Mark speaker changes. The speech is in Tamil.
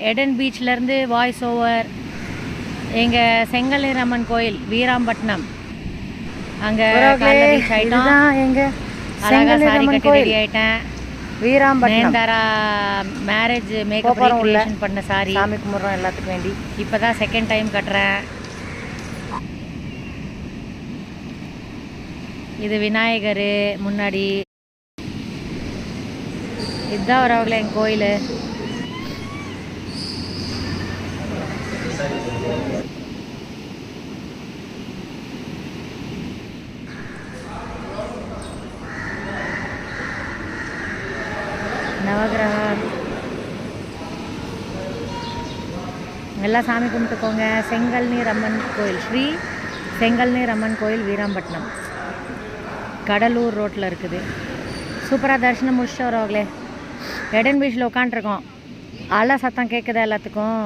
Speaker 1: எடன் பீச்லேருந்து வாய்ஸ் ஓவர் எங்கள் செங்கல்நீர் அம்மன் கோயில் வீராம்பட்டினம் அங்கே ரீச் ஆகிட்டோம்.
Speaker 2: எங்கள்
Speaker 1: அழகாக சாரி கட்டி ரெடி ஆகிட்டேன்.
Speaker 2: வீராம்பட்டினம்
Speaker 1: நேந்தாரா மேரேஜ் மேக்கப் ரெக்ரியேஷன் பண்ண சாரி
Speaker 2: சாமி கும்பிட்றோம் எல்லாத்துக்கும் வேண்டி.
Speaker 1: இப்போ தான் செகண்ட் டைம் கட்டுறேன். இது விநாயகர் முன்னாடி. இதுதான் வரவங்களே எங்கள் கோயில். நவகிரகம் எல்லாம் சாமி கும்பிட்டுக்கோங்க. செங்கல்நீர் அம்மன் கோயில், ஸ்ரீ செங்கல்நீர் அம்மன் கோயில் வீராம்பட்டினம், கடலூர் ரோட்டில் இருக்குது. சூப்பராக தரிசனம் முடிச்சுட்டு வரவங்களே. எடன் பீச்சில் உட்காண்ட்ருக்கோம். அலை சத்தம் கேட்குதா எல்லாத்துக்கும்?